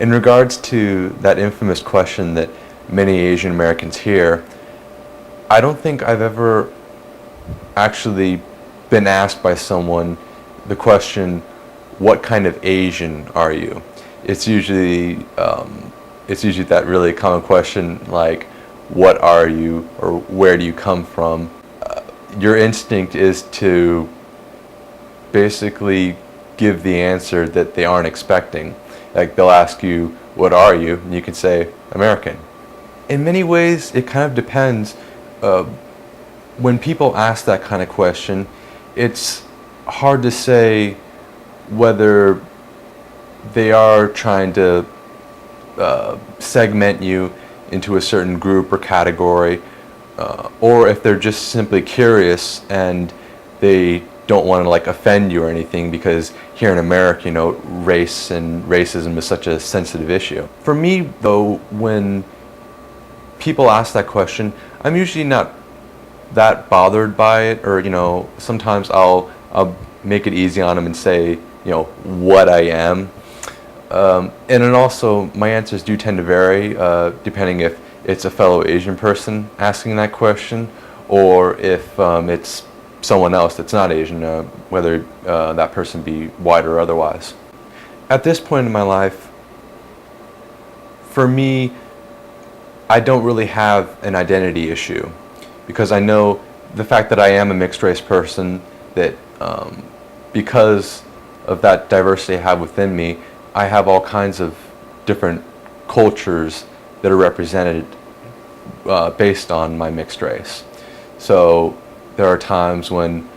In regards to that infamous question that many Asian Americans hear, I don't think I've ever actually been asked by someone the question, "What kind of Asian are you?" It's usually that really common question like, "What are you?" or "Where do you come from?" Your instinct is to basically give the answer that they aren't expecting. Like they'll ask you, "What are you?" and you can say, "American." In many ways, it kind of depends. When people ask that kind of question, it's hard to say whether they are trying to segment you into a certain group or category, or if they're just simply curious and they don't want to like offend you or anything, because here in America, race and racism is such a sensitive issue. For me, though, when people ask that question, I'm usually not that bothered by it, or sometimes I'll make it easy on them and say what I am, and then also my answers do tend to vary depending if it's a fellow Asian person asking that question, or if it's someone else that's not Asian, whether that person be white or otherwise. At this point in my life, for me, I don't really have an identity issue, because I know the fact that I am a mixed race person, that because of that diversity I have within me, I have all kinds of different cultures that are represented based on my mixed race. So there are times when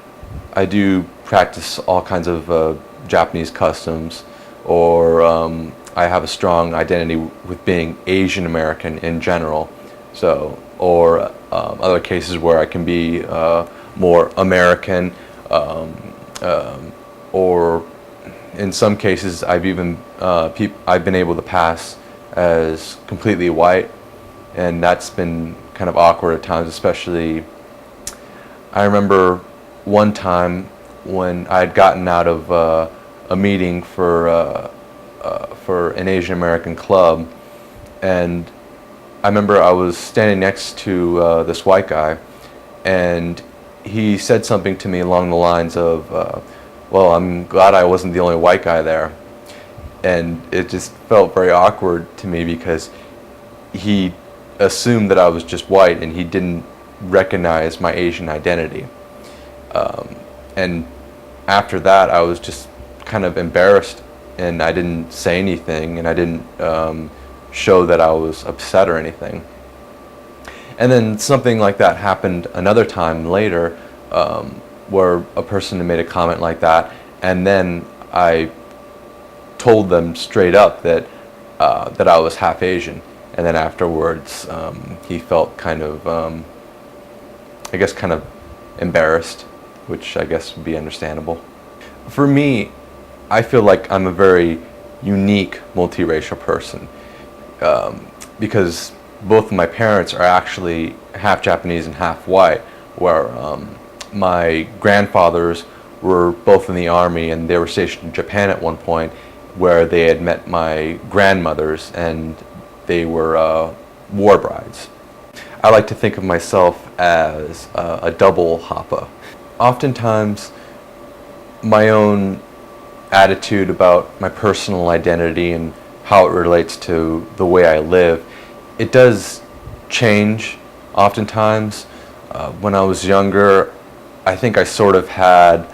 I do practice all kinds of Japanese customs, or I have a strong identity with being Asian American in general. So, or other cases where I can be more American, or in some cases I've even I've been able to pass as completely white, and that's been kind of awkward at times. Especially, I remember one time when I had gotten out of a meeting for an Asian American club, and I remember I was standing next to this white guy, and he said something to me along the lines of, "Well, I'm glad I wasn't the only white guy there." And it just felt very awkward to me, because he assumed that I was just white and he didn't recognize my Asian identity. And after that, I was just kind of embarrassed, and I didn't say anything, and I didn't show that I was upset or anything. And then something like that happened another time later, where a person had made a comment like that, and then I told them straight up that that I was half Asian. And then afterwards, he felt kind of, I guess, kind of embarrassed, which I guess would be understandable. For me, I feel like I'm a very unique multiracial person, because both of my parents are actually half Japanese and half white, where my grandfathers were both in the army, and they were stationed in Japan at one point, where they had met my grandmothers, and they were war brides. I like to think of myself as a double hapa. Oftentimes, my own attitude about my personal identity and how it relates to the way I live, it does change oftentimes. When I was younger, I think I sort of had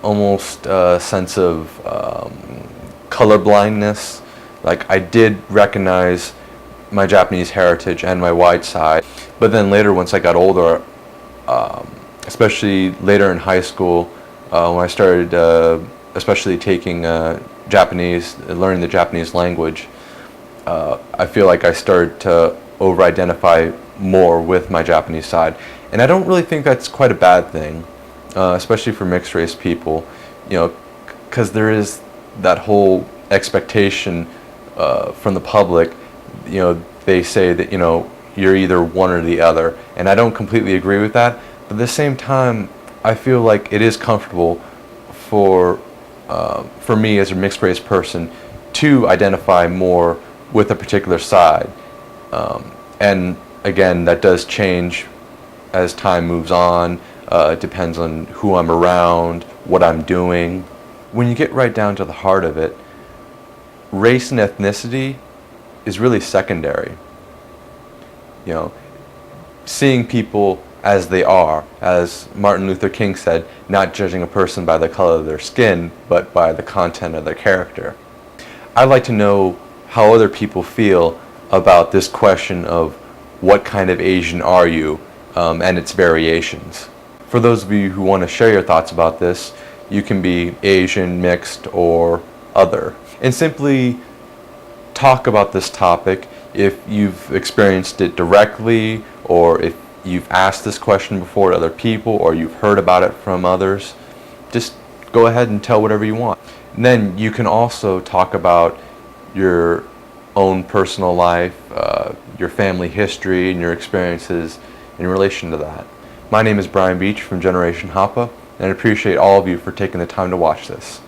almost a sense of color blindness. Like, I did recognize my Japanese heritage and my white side, but then later, once I got older, especially later in high school, when I started especially taking Japanese, learning the Japanese language, I feel like I started to over-identify more with my Japanese side. And I don't really think that's quite a bad thing, especially for mixed race people, because there is that whole expectation from the public. They say that, you're either one or the other, and I don't completely agree with that. But at the same time, I feel like it is comfortable for me as a mixed race person to identify more with a particular side. And again, that does change as time moves on. It depends on who I'm around, what I'm doing. When you get right down to the heart of it, race and ethnicity is really secondary. You know, seeing people as they are, as Martin Luther King said, not judging a person by the color of their skin, but by the content of their character. I'd like to know how other people feel about this question of what kind of Asian are you, and its variations. For those of you who want to share your thoughts about this, you can be Asian, mixed, or other. And simply talk about this topic if you've experienced it directly, or if you've asked this question before to other people, or you've heard about it from others. Just go ahead and tell whatever you want. And then you can also talk about your own personal life, your family history, and your experiences in relation to that. My name is Brian Beach from Generation Hapa, and I appreciate all of you for taking the time to watch this.